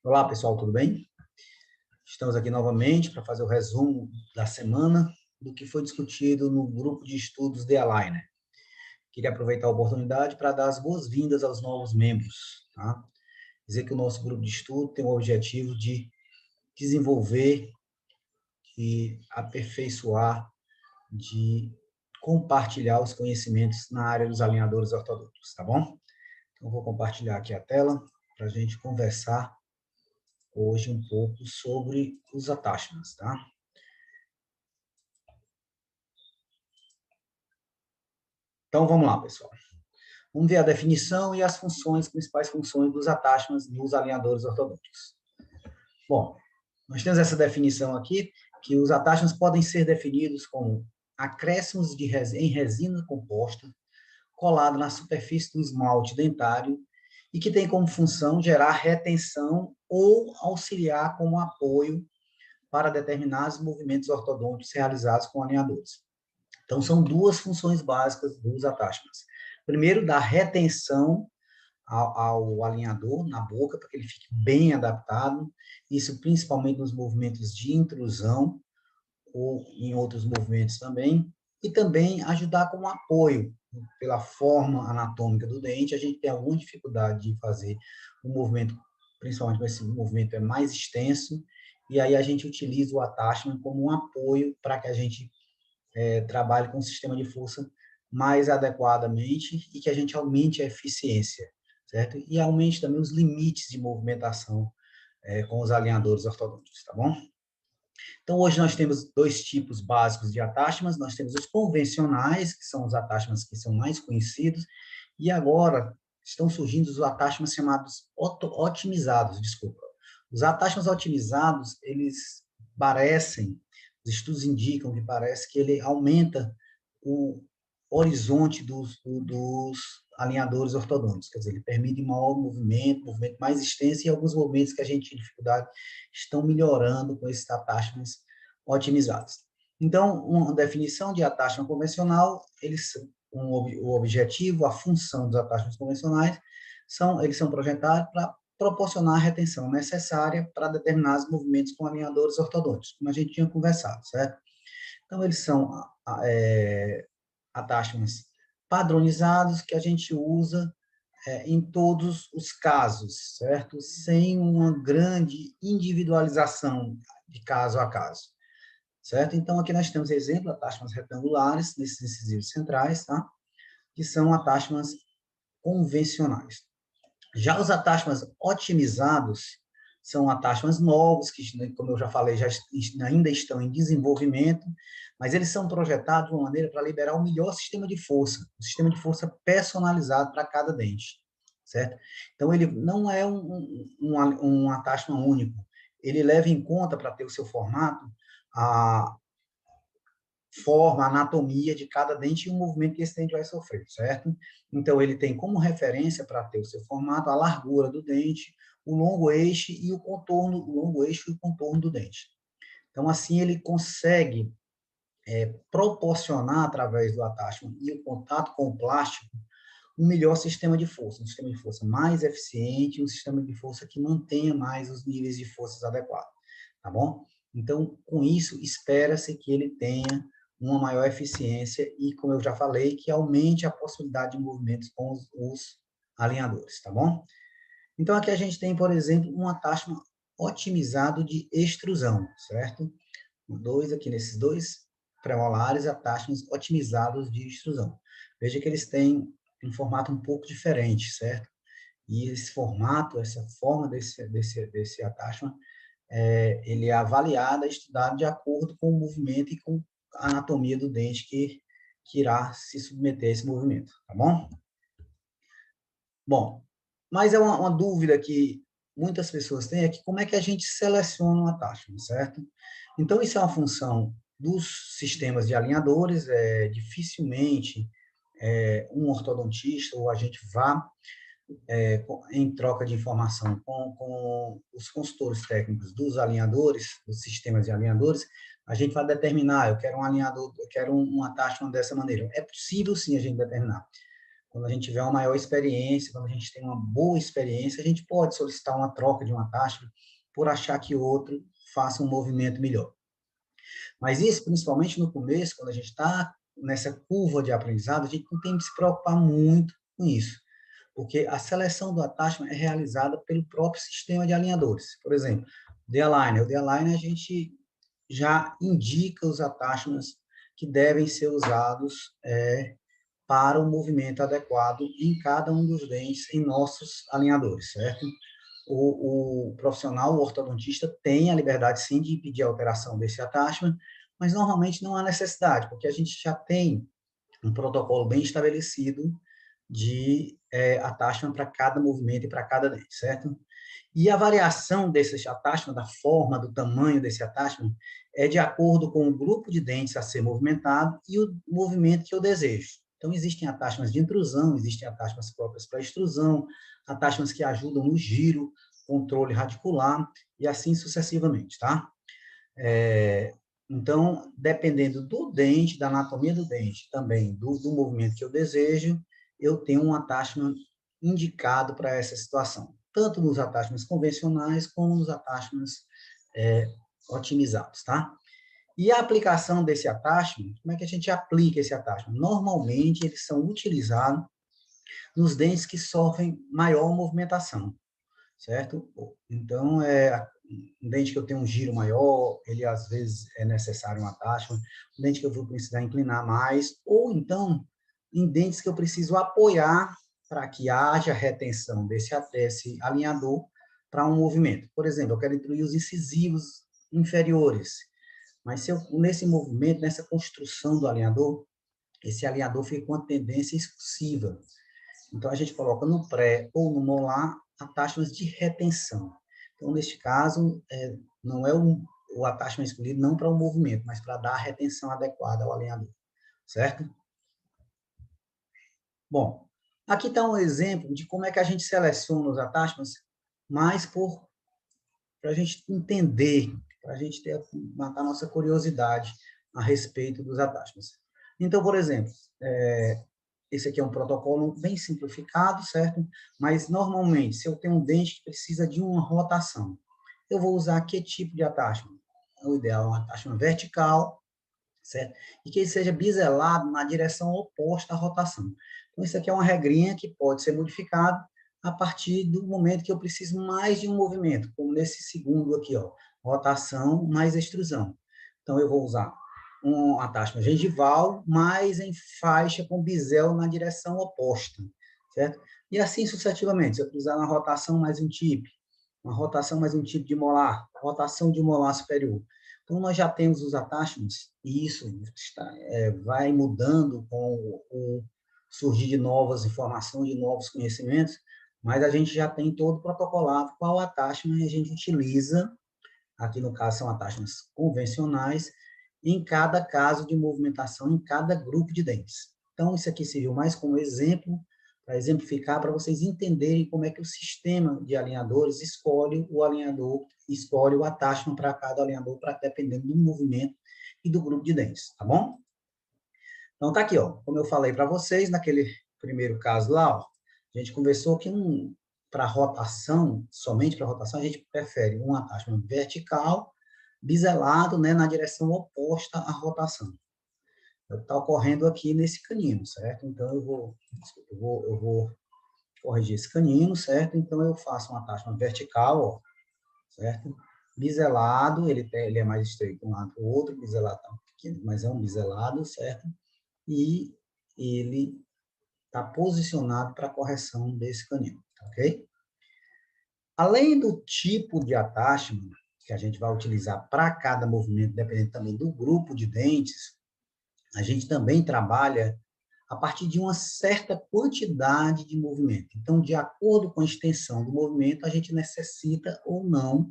Olá, pessoal, tudo bem? Estamos aqui novamente para fazer o resumo da semana do que foi discutido no grupo de estudos de Aligner. Queria aproveitar a oportunidade para dar as boas-vindas aos novos membros, tá? Dizer que o nosso grupo de estudo tem o objetivo de desenvolver e aperfeiçoar, de compartilhar os conhecimentos na área dos alinhadores ortodônticos, tá bom? Então, vou compartilhar aqui a tela para a gente conversar hoje um pouco sobre os attachments, tá? Então, vamos lá, pessoal. Vamos ver a definição e as funções, principais funções dos attachments nos alinhadores ortodônticos. Bom, nós temos essa definição aqui, que os attachments podem ser definidos como acréscimos em resina composta, colado na superfície do esmalte dentário, e que tem como função gerar retenção ou auxiliar como apoio para determinados movimentos ortodônticos realizados com alinhadores. Então, são duas funções básicas dos attachments. Primeiro, dar retenção ao alinhador na boca, para que ele fique bem adaptado, isso principalmente nos movimentos de intrusão, ou em outros movimentos também, e também ajudar como apoio, pela forma anatômica do dente, a gente tem alguma dificuldade de fazer o movimento, principalmente esse movimento é mais extenso, e aí a gente utiliza o attachment como um apoio para que a gente trabalhe com um sistema de força mais adequadamente e que a gente aumente a eficiência, certo? E aumente também os limites de movimentação com os alinhadores ortodônticos, tá bom? Então, hoje nós temos dois tipos básicos de attachments, nós temos os convencionais, que são os attachments que são mais conhecidos, e agora estão surgindo os attachments chamados otimizados, desculpa. Os attachments otimizados, eles parecem, os estudos indicam que parece que ele aumenta o horizonte dos alinhadores ortodônticos, quer dizer, ele permite maior movimento mais extenso, e alguns movimentos que a gente tem dificuldade estão melhorando com esses attachments otimizados. Então, uma definição de attachment convencional, o objetivo, a função dos attachments convencionais, eles são projetados para proporcionar a retenção necessária para determinados movimentos com alinhadores ortodônticos, como a gente tinha conversado, certo? Então, eles são attachments padronizados que a gente usa em todos os casos, certo? Sem uma grande individualização de caso a caso, certo? Então, aqui nós temos exemplo, attachments retangulares, nesses incisivos centrais, tá? Que são attachments convencionais. Já os attachments otimizados são attachments novos, que, como eu já falei, ainda estão em desenvolvimento, mas eles são projetados de uma maneira para liberar o melhor sistema de força, um sistema de força personalizado para cada dente, certo? Então, ele não é um attachment único, ele leva em conta, para ter o seu formato, a forma, a anatomia de cada dente e o movimento que esse dente vai sofrer, certo? Então, ele tem como referência para ter o seu formato a largura do dente, o longo eixo e o contorno, o longo eixo e o contorno do dente. Então, assim, ele consegue proporcionar, através do attachment e o contato com o plástico, um melhor sistema de força, um sistema de força mais eficiente, um sistema de força que mantenha mais os níveis de forças adequados, tá bom? Então, com isso, espera-se que ele tenha uma maior eficiência e, como eu já falei, que aumente a possibilidade de movimentos com os alinhadores, tá bom? Então, aqui a gente tem, por exemplo, um attachment otimizado de extrusão, certo? Aqui nesses dois premolares, attachments otimizados de extrusão. Veja que eles têm um formato um pouco diferente, certo? E esse formato, essa forma desse attachment, ele é avaliado, estudado de acordo com o movimento e com a anatomia do dente que irá se submeter a esse movimento, tá bom? Bom, mas é uma dúvida que muitas pessoas têm, é que como é que a gente seleciona um attachment, certo? Então, isso é uma função dos sistemas de alinhadores, dificilmente um ortodontista ou a gente vá em troca de informação com os consultores técnicos dos alinhadores, dos sistemas de alinhadores, a gente vai determinar, eu quero um alinhador, eu quero um attachment dessa maneira. É possível, sim, a gente determinar. Quando a gente tiver uma maior experiência, quando a gente tem uma boa experiência, a gente pode solicitar uma troca de um attachment por achar que o outro faça um movimento melhor. Mas isso, principalmente no começo, quando a gente está nessa curva de aprendizado, a gente não tem que se preocupar muito com isso, porque a seleção do attachment é realizada pelo próprio sistema de alinhadores. Por exemplo, o D-Aligner a gente já indica os attachments que devem ser usados para o movimento adequado em cada um dos dentes em nossos alinhadores, certo? O profissional, o ortodontista, tem a liberdade, sim, de pedir a alteração desse attachment, mas normalmente não há necessidade, porque a gente já tem um protocolo bem estabelecido de attachment para cada movimento e para cada dente, certo? E a variação desse attachment, da forma, do tamanho desse attachment, é de acordo com o grupo de dentes a ser movimentado e o movimento que eu desejo. Então, existem attachments de intrusão, existem attachments próprias para extrusão, attachments que ajudam no giro, controle radicular, e assim sucessivamente, tá? Então, dependendo do dente, da anatomia do dente, também do movimento que eu desejo, eu tenho um attachment indicado para essa situação, tanto nos attachments convencionais como nos attachments otimizados, tá? E a aplicação desse attachment, como é que a gente aplica esse attachment? Normalmente, eles são utilizados nos dentes que sofrem maior movimentação, certo? Então, um dente que eu tenho um giro maior, ele às vezes é necessário um attachment, um dente que eu vou precisar inclinar mais, ou então, em dentes que eu preciso apoiar para que haja retenção desse alinhador para um movimento. Por exemplo, eu quero incluir os incisivos inferiores, mas se eu, nesse movimento, nessa construção do alinhador, esse alinhador fica com uma tendência expulsiva. Então, a gente coloca no pré ou no molar attachments de retenção. Então, neste caso, não é o attachment escolhido não para o movimento, mas para dar a retenção adequada ao alinhador, certo? Bom, aqui está um exemplo de como é que a gente seleciona os attachments, mais para a gente entender, para a gente matar a nossa curiosidade a respeito dos attachments. Então, por exemplo, esse aqui é um protocolo bem simplificado, certo? Mas, normalmente, se eu tenho um dente que precisa de uma rotação, eu vou usar que tipo de attachment? O ideal é um attachment vertical, certo? E que ele seja biselado na direção oposta à rotação. Então, isso aqui é uma regrinha que pode ser modificada a partir do momento que eu preciso mais de um movimento, como nesse segundo aqui, ó, rotação mais extrusão. Então, eu vou usar um attachment gengival, mais em faixa com bisel na direção oposta, certo? E assim sucessivamente, se eu precisar uma rotação mais um tipo, uma rotação mais um tipo de molar, rotação de molar superior. Então, nós já temos os attachments, e isso vai mudando com o surgir de novas informações, de novos conhecimentos, mas a gente já tem todo protocolado qual attachment a gente utiliza, aqui no caso são attachments convencionais, em cada caso de movimentação, em cada grupo de dentes. Então, isso aqui serviu mais como exemplo, para exemplificar, para vocês entenderem como é que o sistema de alinhadores escolhe o alinhador, escolhe o attachment para cada alinhador, dependendo do movimento e do grupo de dentes, tá bom? Então, tá aqui, ó, como eu falei para vocês, naquele primeiro caso lá, ó, a gente conversou que para rotação, somente para rotação, a gente prefere um attachment vertical, biselado, né, na direção oposta à rotação. Está ocorrendo aqui nesse canino, certo? Então, eu vou corrigir esse canino, certo? Então, eu faço um attachment vertical, ó, certo? Biselado, ele é mais estreito de um lado para o outro, biselado tá pequeno, mas é um biselado, certo? E ele está posicionado para a correção desse canino, ok? Além do tipo de attachment que a gente vai utilizar para cada movimento, dependendo também do grupo de dentes, a gente também trabalha a partir de uma certa quantidade de movimento. Então, de acordo com a extensão do movimento, a gente necessita ou não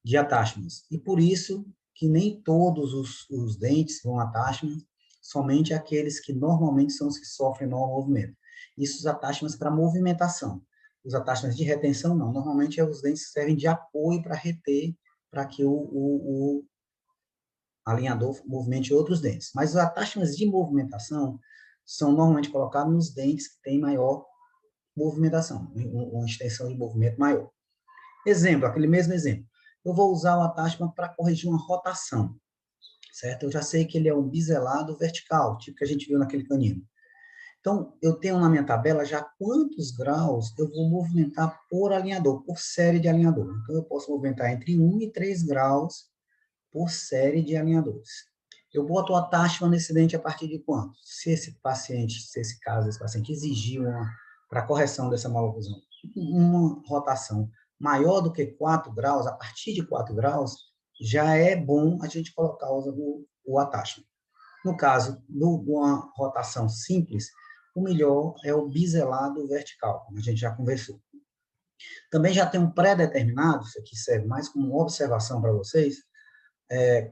de attachments. E por isso que nem todos os dentes vão attachment, somente aqueles que normalmente são os que sofrem maior movimento. Isso os attachments para movimentação. Os attachments de retenção, não. Normalmente, os dentes servem de apoio para reter, para que o alinhador movimente outros dentes. Mas os attachments de movimentação, são normalmente colocados nos dentes que têm maior movimentação, uma extensão de movimento maior. Exemplo, aquele mesmo exemplo. Eu vou usar o attachment para corrigir uma rotação, certo? Eu já sei que ele é um biselado vertical, tipo que a gente viu naquele canino. Então, eu tenho na minha tabela já quantos graus eu vou movimentar por alinhador, por série de alinhador. Então, eu posso movimentar entre 1 e 3 graus por série de alinhadores. Eu boto o attachment nesse dente a partir de quanto? Se esse paciente exigir para correção dessa maloclusão, uma rotação maior do que 4 graus, a partir de 4 graus, já é bom a gente colocar o attachment. No caso de uma rotação simples, o melhor é o biselado vertical, como a gente já conversou. Também já tem um pré-determinado, isso aqui serve mais como uma observação para vocês,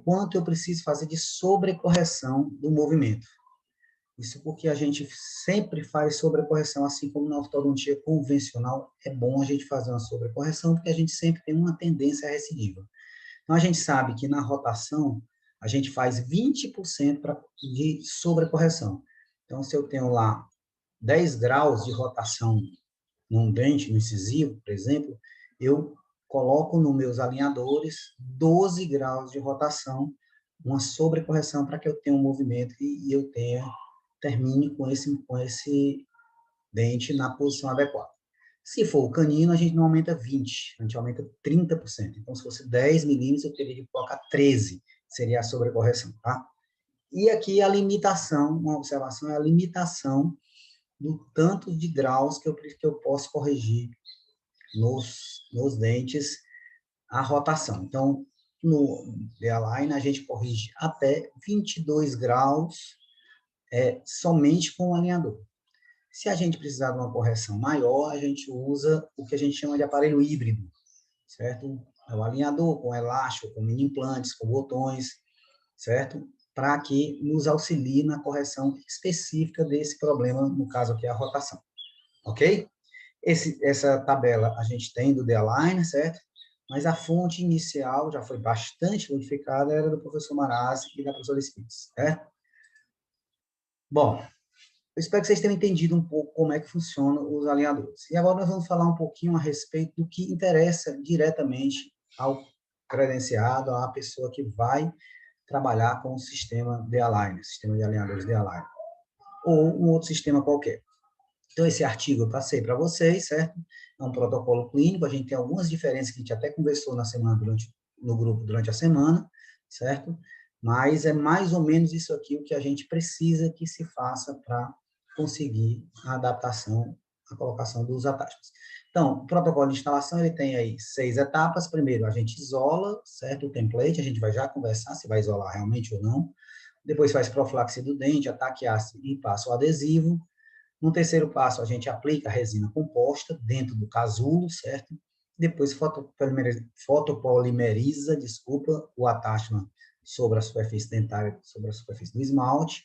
quanto eu preciso fazer de sobrecorreção do movimento. Isso porque a gente sempre faz sobrecorreção, assim como na ortodontia convencional, é bom a gente fazer uma sobrecorreção, porque a gente sempre tem uma tendência à recidiva. Então, a gente sabe que na rotação, a gente faz 20% de sobrecorreção. Então, se eu tenho lá 10 graus de rotação num dente, no incisivo, por exemplo, eu coloco nos meus alinhadores 12 graus de rotação, uma sobrecorreção para que eu tenha um movimento e eu termine com esse dente na posição adequada. Se for o canino, a gente não aumenta 20%, a gente aumenta 30%. Então, se fosse 10 milímetros, eu teria que colocar 13, seria a sobrecorreção, tá? E aqui a limitação, uma observação, é a limitação do tanto de graus que eu posso corrigir nos dentes a rotação. Então, no D-Align, a gente corrige até 22 graus somente com o alinhador. Se a gente precisar de uma correção maior, a gente usa o que a gente chama de aparelho híbrido, certo? É o alinhador com elástico, com mini implantes, com botões, certo? Para que nos auxilie na correção específica desse problema, no caso aqui, a rotação. Ok? Essa tabela a gente tem do D-Align, certo? Mas a fonte inicial já foi bastante modificada, era do professor Marazzi e da professora Spitz, certo? Bom, eu espero que vocês tenham entendido um pouco como é que funcionam os alinhadores. E agora nós vamos falar um pouquinho a respeito do que interessa diretamente ao credenciado, à pessoa que vai trabalhar com o sistema D-Align, sistema de alinhadores D-Align, ou um outro sistema qualquer. Então, esse artigo eu passei para vocês, certo? É um protocolo clínico, a gente tem algumas diferenças que a gente até conversou na semana, no grupo durante a semana, certo? Mas é mais ou menos isso aqui o que a gente precisa que se faça para conseguir a adaptação, a colocação dos attachments. Então, o protocolo de instalação, ele tem aí 6 etapas. Primeiro, a gente isola, certo? O template, a gente vai já conversar se vai isolar realmente ou não. Depois faz profilaxia do dente, ataque ácido e passa o adesivo. No terceiro passo, a gente aplica a resina composta dentro do casulo, certo? Depois fotopolimeriza, o attachment sobre a superfície dentária, sobre a superfície do esmalte.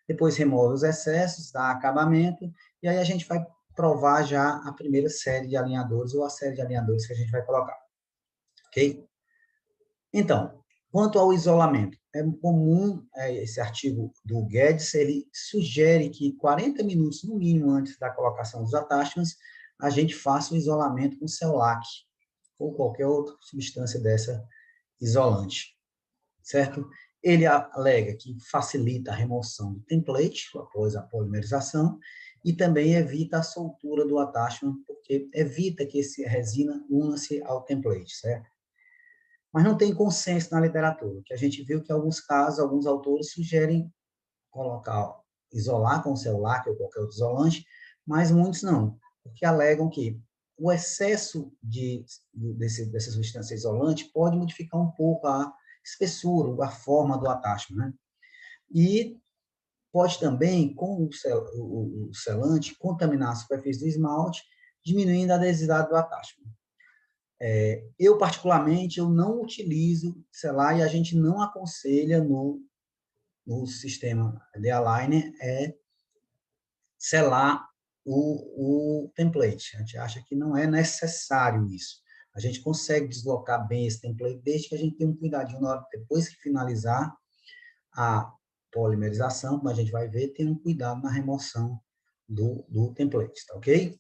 Depois remove os excessos, dá acabamento, e aí a gente vai provar já a primeira série de alinhadores, ou a série de alinhadores que a gente vai colocar. Ok? Então, quanto ao isolamento, é comum, esse artigo do Guedes, ele sugere que 40 minutos, no mínimo, antes da colocação dos attachments, a gente faça o isolamento com Cel-Lac, ou qualquer outra substância dessa isolante, certo? Ele alega que facilita a remoção do template, após a polimerização, e também evita a soltura do attachment, porque evita que essa resina una-se ao template, certo? Mas não tem consenso na literatura, que a gente viu que em alguns casos, alguns autores sugerem isolar com Cel-Lac ou qualquer outro isolante, mas muitos não, porque alegam que o excesso dessa substância isolante pode modificar um pouco a espessura, a forma do attachment, né? E pode também, com o selante, contaminar a superfície do esmalte, diminuindo a adesividade do attachment. Eu, particularmente, eu não utilizo selar e a gente não aconselha no sistema de aligner selar o template. A gente acha que não é necessário isso. A gente consegue deslocar bem esse template desde que a gente tenha um cuidadinho na hora, depois que finalizar a polimerização, como a gente vai ver, tem um cuidado na remoção do template, tá ok?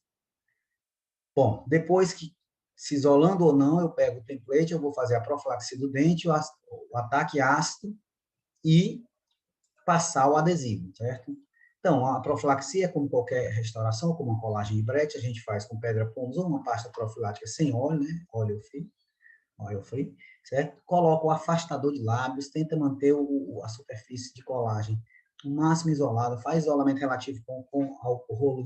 Bom, depois que, se isolando ou não, eu pego o template, eu vou fazer a profilaxia do dente, o ataque ácido e passar o adesivo, certo? Então, a profilaxia, como qualquer restauração, como uma colagem de Brett, a gente faz com pedra pons ou uma pasta profilática sem óleo, né? Oil free, certo? Coloca o afastador de lábios, tenta manter a superfície de colagem o máximo isolada, faz isolamento relativo com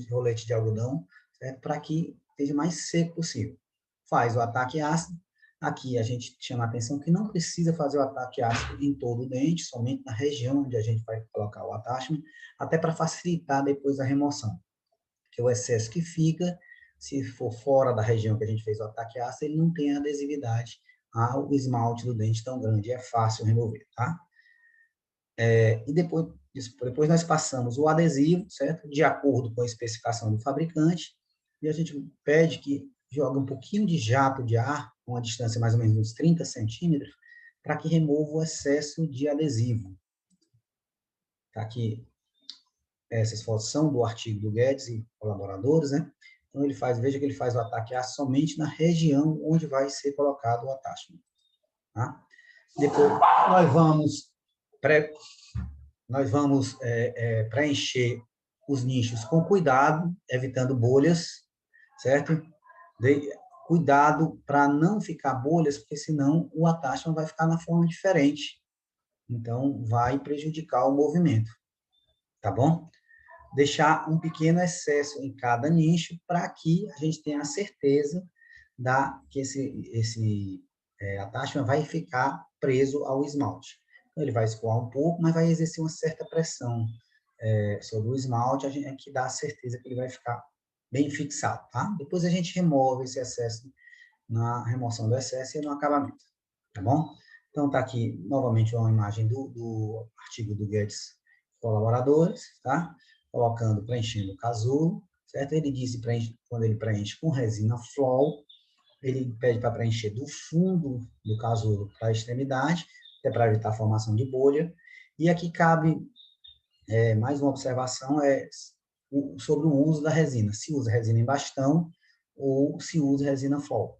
rolete de algodão, certo? Para que esteja mais seco possível. Faz o ataque ácido. Aqui a gente chama a atenção que não precisa fazer o ataque ácido em todo o dente, somente na região onde a gente vai colocar o attachment, até para facilitar depois a remoção. Porque o excesso que fica, se for fora da região que a gente fez o ataque ácido, ele não tem adesividade ao esmalte do dente tão grande, é fácil remover, tá? E depois nós passamos o adesivo, certo? De acordo com a especificação do fabricante, e a gente pede que jogue um pouquinho de jato de ar, com uma distância mais ou menos de uns 30 centímetros, para que remova o excesso de adesivo. Tá aqui, essas fotos são do artigo do Guedes e colaboradores, né? Então, veja que ele faz o ataque ácido somente na região onde vai ser colocado o attachment, tá? Depois, nós vamos preencher os nichos com cuidado, evitando bolhas, certo? Cuidado para não ficar bolhas, porque senão o attachment vai ficar na forma diferente. Então, vai prejudicar o movimento, tá bom? Deixar um pequeno excesso em cada nicho para que a gente tenha a certeza que esse attachment vai ficar preso ao esmalte. Então, ele vai escoar um pouco, mas vai exercer uma certa pressão sobre o esmalte, a gente que dá a certeza que ele vai ficar bem fixado, tá? Depois a gente remove esse excesso na remoção do excesso e no acabamento, tá bom? Então, tá aqui, novamente, uma imagem do artigo do Guedes colaboradores, tá? Colocando, preenchendo o casulo, certo? Ele disse, quando ele preenche com resina flow, ele pede para preencher do fundo do casulo para a extremidade, até para evitar a formação de bolha. E aqui cabe mais uma observação sobre o uso da resina. Se usa resina em bastão ou se usa resina flow.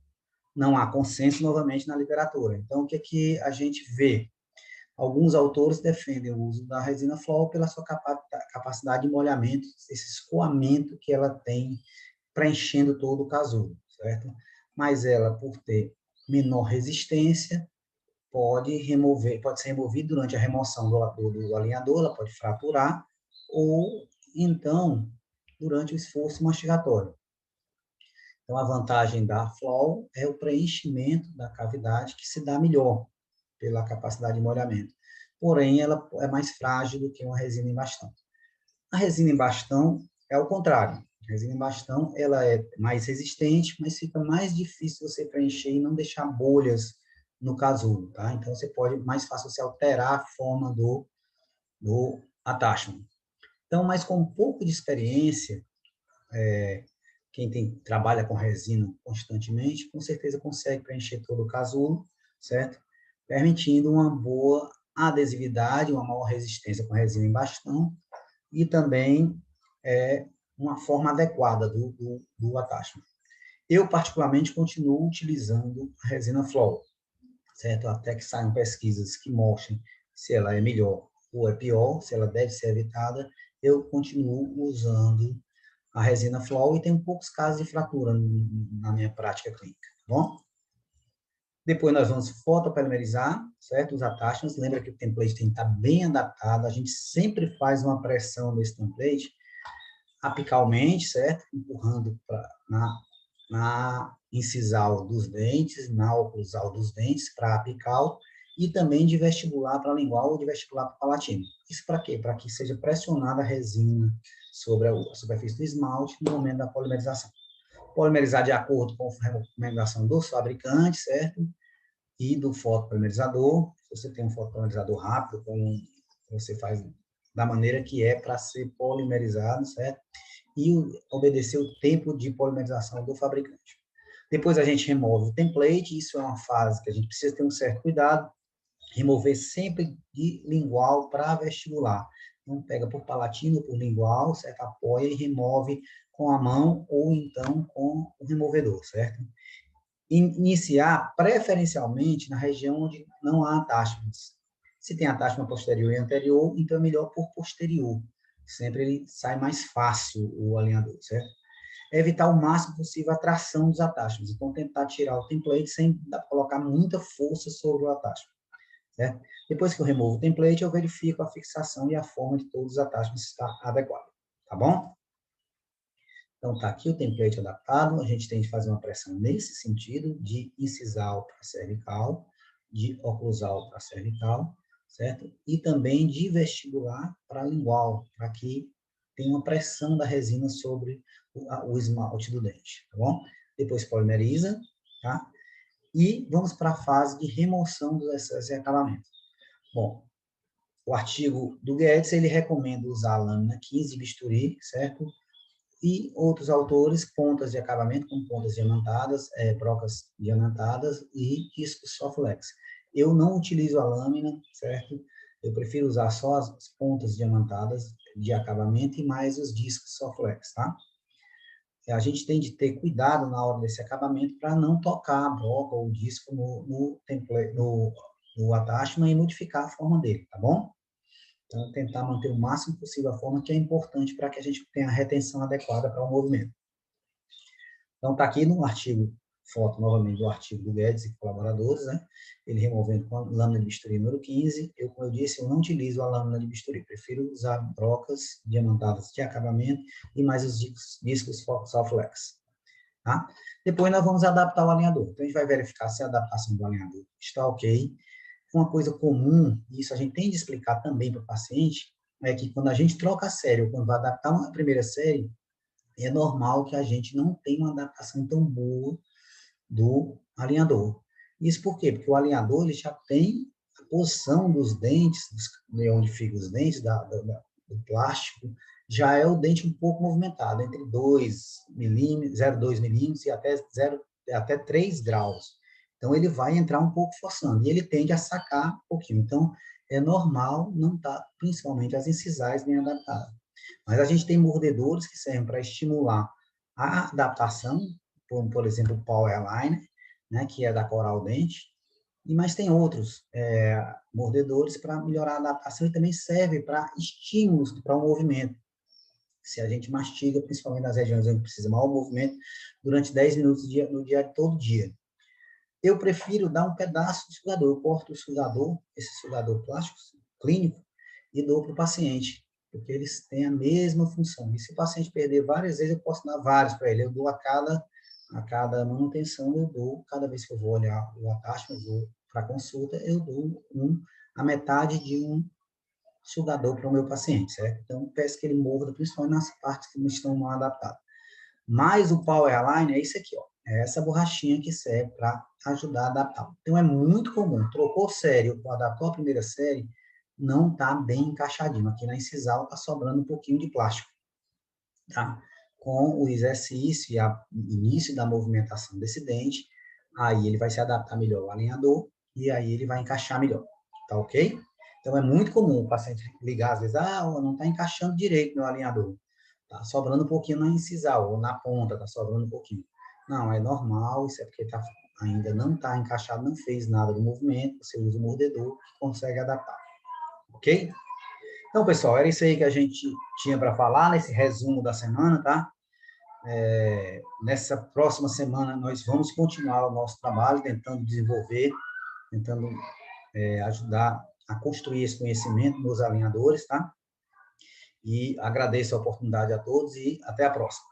Não há consenso, novamente, na literatura. Então, o que a gente vê? Alguns autores defendem o uso da resina flow pela sua capacidade de molhamento, esse escoamento que ela tem preenchendo todo o casulo, certo? Mas ela, por ter menor resistência, pode ser removida durante a remoção do alinhador, ela pode fraturar, ou então durante o esforço mastigatório. Então, a vantagem da flow é o preenchimento da cavidade que se dá melhor pela capacidade de molhamento. Porém, ela é mais frágil do que uma resina em bastão. A resina em bastão é o contrário. A resina em bastão, ela é mais resistente, mas fica mais difícil você preencher e não deixar bolhas no casulo, tá? Então, mais fácil você alterar a forma do attachment. Então, mas com um pouco de experiência, quem trabalha com resina constantemente, com certeza consegue preencher todo o casulo, certo? Permitindo uma boa adesividade, uma maior resistência com resina em bastão e também uma forma adequada do attachment. Eu, particularmente, continuo utilizando a resina flow, certo? Até que saiam pesquisas que mostrem se ela é melhor ou é pior, se ela deve ser evitada, eu continuo usando a resina flow e tenho poucos casos de fratura na minha prática clínica, tá bom? Depois nós vamos fotopolimerizar, certo? Os attachments. Lembra que o template tem que estar bem adaptado. A gente sempre faz uma pressão nesse template apicalmente, certo? Empurrando na incisal dos dentes, na oclusal dos dentes, para apical, e também de vestibular para lingual ou de vestibular para palatino. Isso para quê? Para que seja pressionada a resina sobre a superfície do esmalte no momento da polimerização. Polimerizar de acordo com a recomendação dos fabricantes, certo? E do fotopolimerizador. Se você tem um fotopolimerizador rápido, você faz da maneira que é para ser polimerizado, certo? E obedecer o tempo de polimerização do fabricante. Depois a gente remove o template, isso é uma fase que a gente precisa ter um certo cuidado, remover sempre de lingual para vestibular. Então, pega por palatino, por lingual, certo? Apoia e remove com a mão ou então com o removedor, certo? Iniciar preferencialmente na região onde não há attachments. Se tem attachment posterior e anterior, então é melhor por posterior. Sempre ele sai mais fácil o alinhador, certo? Evitar o máximo possível a tração dos attachments. Então, tentar tirar o template sem colocar muita força sobre o attachment, certo? Depois que eu removo o template, eu verifico a fixação e a forma de todos os attachments está adequada, tá bom? Então, está aqui o template adaptado, a gente tem que fazer uma pressão nesse sentido, de incisal para cervical, de oclusal para cervical, certo? E também de vestibular para lingual, para que tenha uma pressão da resina sobre o esmalte do dente, tá bom? Depois polimeriza, tá? E vamos para a fase de remoção dos excessos de acabamento. Bom, o artigo do Guedes, ele recomenda usar a lâmina 15 de bisturi, certo? E outros autores, pontas de acabamento com pontas diamantadas, brocas diamantadas e discos Soflex. Eu não utilizo a lâmina, certo? Eu prefiro usar só as pontas diamantadas de acabamento e mais os discos Soflex, tá? A gente tem de ter cuidado na hora desse acabamento para não tocar a broca ou o disco no attachment e modificar a forma dele, tá bom? Então, tentar manter o máximo possível a forma que é importante para que a gente tenha a retenção adequada para o movimento. Então, está aqui no artigo, foto novamente do artigo do Guedes e colaboradores, né? Ele removendo com a lâmina de bisturi número 15. Como eu disse, eu não utilizo a lâmina de bisturi, prefiro usar brocas diamantadas de acabamento e mais os discos Soflex, tá? Depois nós vamos adaptar o alinhador. Então, a gente vai verificar se a adaptação do alinhador está ok. Uma coisa comum, e isso a gente tem de explicar também para o paciente, é que quando a gente troca a série, ou quando vai adaptar uma primeira série, é normal que a gente não tenha uma adaptação tão boa do alinhador. Isso por quê? Porque o alinhador ele já tem a posição dos dentes, de onde ficam os dentes, do plástico, já é o dente um pouco movimentado, entre 2 milímetros, 0,2 milímetros e até 3 graus. Então, ele vai entrar um pouco forçando, e ele tende a sacar um pouquinho. Então, é normal não estar, principalmente as incisais, bem adaptadas. Mas a gente tem mordedores que servem para estimular a adaptação, como, por exemplo, o Power Aligner, né, que é da Coral Dente, mas tem outros mordedores para melhorar a adaptação e também serve para estímulos para o movimento. Se a gente mastiga, principalmente nas regiões onde precisa maior movimento, durante 10 minutos no dia todo dia. Eu prefiro dar um pedaço de sugador. Eu corto o sugador, esse sugador plástico, clínico, e dou para o paciente, porque eles têm a mesma função. E se o paciente perder várias vezes, eu posso dar vários para ele. Eu dou a cada manutenção, eu dou, cada vez que eu vou olhar o attachment, eu vou para a consulta, eu dou a metade de um sugador para o meu paciente, certo? Então, peço que ele morda, principalmente nas partes que não estão mal adaptadas. Mas o Power Align é isso aqui, ó. É essa borrachinha que serve para ajudar a adaptar. Então, é muito comum. Trocou série, ou adaptou a primeira série, não está bem encaixadinho. Aqui na incisal está sobrando um pouquinho de plástico, tá? Com o exercício e o início da movimentação desse dente, aí ele vai se adaptar melhor ao alinhador e aí ele vai encaixar melhor, tá ok? Então, é muito comum o paciente ligar, às vezes, não está encaixando direito meu alinhador. Tá sobrando um pouquinho na incisal, ou na ponta, tá sobrando um pouquinho. Não, é normal, isso é porque ainda não está encaixado, não fez nada do movimento, você usa o mordedor que consegue adaptar. Ok? Então, pessoal, era isso aí que a gente tinha para falar nesse resumo da semana, tá? Nessa próxima semana, nós vamos continuar o nosso trabalho, tentando desenvolver, tentando ajudar a construir esse conhecimento nos alinhadores, tá? E agradeço a oportunidade a todos e até a próxima.